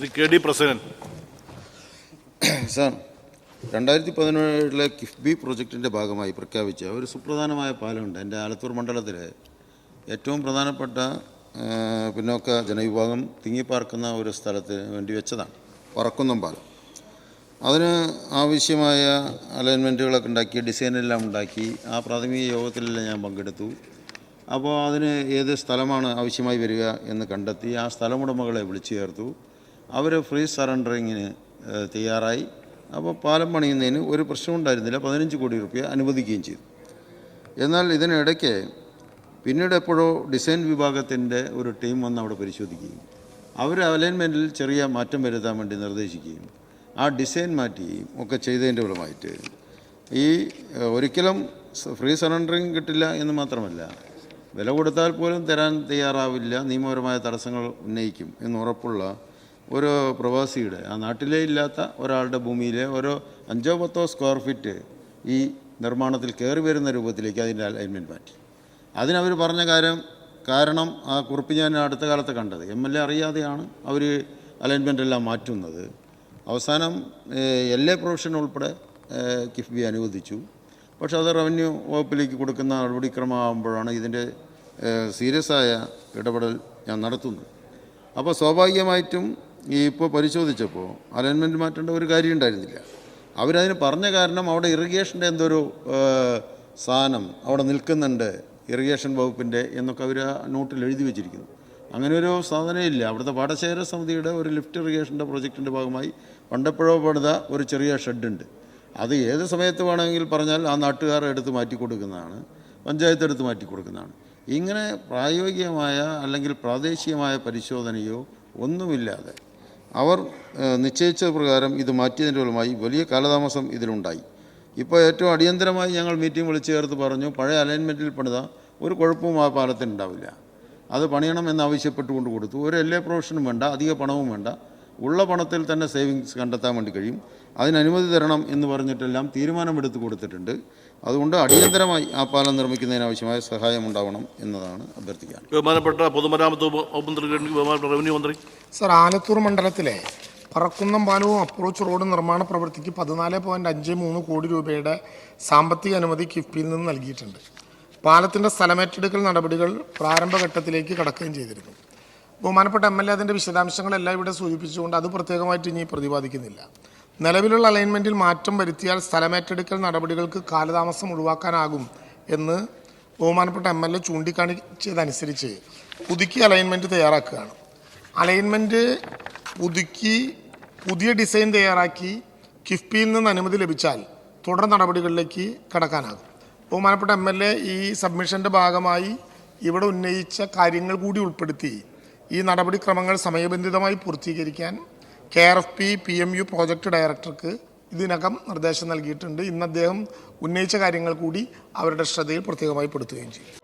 Shri KD Prasannan. Sir, 2017 KIIFB പ്രൊജക്റ്റിൻ്റെ ഭാഗമായി പ്രഖ്യാപിച്ച ഒരു സുപ്രധാനമായ പാലമുണ്ട്. എൻ്റെ ആലത്തൂർ മണ്ഡലത്തിലെ ഏറ്റവും പ്രധാനപ്പെട്ട പിന്നോക്ക ജനവിഭാഗം തിങ്ങിപ്പാർക്കുന്ന ഒരു സ്ഥലത്തിന് വേണ്ടി വെച്ചതാണ് പറക്കുന്നം പാലം. അതിന് ആവശ്യമായ അലൈൻമെൻറ്റുകളൊക്കെ ഉണ്ടാക്കി, ഡിസൈനെല്ലാം ഉണ്ടാക്കി. ആ പ്രാഥമിക യോഗത്തിലെല്ലാം ഞാൻ പങ്കെടുത്തു. അപ്പോൾ അതിന് ഏത് സ്ഥലമാണ് ആവശ്യമായി വരിക എന്ന് കണ്ടെത്തി ആ സ്ഥലമുടമകളെ വിളിച്ചു ചേർത്തു. അവർ ഫ്രീ സറണ്ടറിങ്ങിന് തയ്യാറായി. അപ്പോൾ പാലം പണിയുന്നതിന് ഒരു പ്രശ്നം ഉണ്ടായിരുന്നില്ല. 15 കോടി രൂപ അനുവദിക്കുകയും ചെയ്തു. എന്നാൽ ഇതിനിടയ്ക്ക് പിന്നീട് എപ്പോഴോ ഡിസൈൻ വിഭാഗത്തിൻ്റെ ഒരു ടീം വന്ന് അവിടെ പരിശോധിക്കുകയും അവർ അലൈൻമെൻറ്റിൽ ചെറിയ മാറ്റം വരുത്താൻ വേണ്ടി നിർദ്ദേശിക്കുകയും ആ ഡിസൈൻ മാറ്റുകയും ഒക്കെ ചെയ്തതിൻ്റെ ഫലമായിട്ട് ഈ ഒരിക്കലും ഫ്രീ സറണ്ടറിങ് കിട്ടില്ല എന്ന് മാത്രമല്ല, വില കൊടുത്താൽ പോലും തരാൻ തയ്യാറാവില്ല, നിയമപരമായ തടസ്സങ്ങൾ ഉന്നയിക്കും എന്ന് ഉറപ്പുള്ള ഒരു പ്രവാസിയുടെ, ആ നാട്ടിലേ ഇല്ലാത്ത ഒരാളുടെ ഭൂമിയിലെ ഓരോ 5-10 സ്ക്വയർ ഫീറ്റ് ഈ നിർമ്മാണത്തിൽ കയറി വരുന്ന രൂപത്തിലേക്ക് അതിൻ്റെ അലൈൻമെൻറ്റ് മാറ്റി. അതിനവർ പറഞ്ഞ കാരണം ആ കുറിപ്പ് ഞാൻ അടുത്ത കാലത്ത് കണ്ടത്, MLA അറിയാതെയാണ് അവർ അലൈൻമെൻ്റ് എല്ലാം മാറ്റുന്നത്. അവസാനം LA പ്രൊവിഷൻ ഉൾപ്പെടെ കിഫ്ബി അനുവദിച്ചു. പക്ഷേ അത് റവന്യൂ വകുപ്പിലേക്ക് കൊടുക്കുന്ന നടപടിക്രമമാകുമ്പോഴാണ് ഇതിൻ്റെ സീരിയസായ ഇടപെടൽ ഞാൻ നടത്തുന്നത്. അപ്പോൾ സ്വാഭാവികമായിട്ടും ഇപ്പോൾ പരിശോധിച്ചപ്പോൾ അലൈൻമെൻറ്റ് മാറ്റേണ്ട ഒരു കാര്യം ഉണ്ടായിരുന്നില്ല. അവരതിന് പറഞ്ഞ കാരണം അവിടെ ഇറിഗേഷൻ്റെ എന്തൊരു സാധനം അവിടെ നിൽക്കുന്നുണ്ട്, ഇറിഗേഷൻ വകുപ്പിൻ്റെ എന്നൊക്കെ അവർ ആ നോട്ടിൽ എഴുതി വെച്ചിരിക്കുന്നു. അങ്ങനെ ഒരു സാധനമില്ല. അവിടുത്തെ പാടശേഖര സമിതിയുടെ ഒരു ലിഫ്റ്റ് ഇറിഗേഷൻ്റെ പ്രോജക്റ്റിൻ്റെ ഭാഗമായി പണ്ടെപ്പോഴോ പണിത ഒരു ചെറിയ ഷെഡുണ്ട്. അത് ഏത് സമയത്ത് വേണമെങ്കിൽ പറഞ്ഞാൽ ആ നാട്ടുകാർ എടുത്ത് മാറ്റി കൊടുക്കുന്നതാണ്, പഞ്ചായത്ത് എടുത്ത് മാറ്റി കൊടുക്കുന്നതാണ്. ഇങ്ങനെ പ്രായോഗികമായ അല്ലെങ്കിൽ പ്രാദേശികമായ പരിശോധനയോ ഒന്നുമില്ലാതെ അവർ നിശ്ചയിച്ച പ്രകാരം ഇത് മാറ്റിയതിൻ്റെ ഫലമായി വലിയ കാലതാമസം ഇതിലുണ്ടായി. ഇപ്പോൾ ഏറ്റവും അടിയന്തരമായി ഞങ്ങൾ മീറ്റിംഗ് വിളിച്ചു ചേർത്ത് പറഞ്ഞു, പഴയ അലൈൻമെൻറ്റിൽ പണിത ഒരു കുഴപ്പവും ആ പാലത്തിനുണ്ടാവില്ല, അത് പണിയണം എന്നാവശ്യപ്പെട്ടുകൊണ്ട് കൊടുത്തു. ഒരു LA പ്രൊവിഷനും വേണ്ട, അധിക പണവും വേണ്ട, ഉള്ള പണത്തിൽ തന്നെ സേവിങ്സ് കണ്ടെത്താൻ വേണ്ടി കഴിയും, അതിന് അനുമതി തരണം എന്ന് പറഞ്ഞിട്ടെല്ലാം തീരുമാനമെടുത്ത് കൊടുത്തിട്ടുണ്ട്. അതുകൊണ്ട് അടിയന്തരമായി ആ പാലം നിർമ്മിക്കുന്നതിനാവശ്യമായ സഹായം ഉണ്ടാവണം എന്നതാണ് അഭ്യർത്ഥിക്കാൻ. ബഹുമാനപ്പെട്ട പൊതുമരാമത്ത് റവന്യൂ മന്ത്രി. സർ, ആലത്തൂർ മണ്ഡലത്തിലെ പറക്കുന്നം പാലവും അപ്രോച്ച് റോഡ് നിർമ്മാണ പ്രവൃത്തിക്ക് 14.53 കോടി രൂപയുടെ സാമ്പത്തിക അനുമതി കിഫ്ബിയിൽ നിന്ന് നൽകിയിട്ടുണ്ട്. പാലത്തിൻ്റെ സ്ഥലമേറ്റെടുക്കൽ നടപടികൾ പ്രാരംഭഘട്ടത്തിലേക്ക് കടക്കുകയും ചെയ്തിരുന്നു. ബഹുമാനപ്പെട്ട MLA അതിൻ്റെ വിശദാംശങ്ങളെല്ലാം ഇവിടെ സൂചിപ്പിച്ചുകൊണ്ട് അത് പ്രത്യേകമായിട്ട് ഇനി പ്രതിപാദിക്കുന്നില്ല. നിലവിലുള്ള അലൈൻമെൻറ്റിൽ മാറ്റം വരുത്തിയാൽ സ്ഥലമേറ്റെടുക്കൽ നടപടികൾക്ക് കാലതാമസം ഒഴിവാക്കാനാകും എന്ന് ബഹുമാനപ്പെട്ട MLA ചൂണ്ടിക്കാണിച്ചതനുസരിച്ച് പുതുക്കി അലൈൻമെൻറ്റ് തയ്യാറാക്കുകയാണ്. അലൈൻമെൻറ്റ് പുതുക്കി പുതിയ ഡിസൈൻ തയ്യാറാക്കി കിഫ്ബിയിൽ നിന്ന് അനുമതി ലഭിച്ചാൽ തുടർ നടപടികളിലേക്ക് കടക്കാനാകും. ബഹുമാനപ്പെട്ട MLA ഈ സബ്മിഷൻ്റെ ഭാഗമായി ഇവിടെ ഉന്നയിച്ച കാര്യങ്ങൾ കൂടി ഉൾപ്പെടുത്തി ഈ നടപടിക്രമങ്ങൾ സമയബന്ധിതമായി പൂർത്തീകരിക്കാൻ KRFP PMU പ്രോജക്റ്റ് ഡയറക്ടർക്ക് ഇതിനകം നിർദ്ദേശം നൽകിയിട്ടുണ്ട്. ഇന്ന് അദ്ദേഹം ഉന്നയിച്ച കാര്യങ്ങൾ കൂടി അവരുടെ ശ്രദ്ധയിൽ പ്രത്യേകമായി പെടുത്തുകയും ചെയ്യും.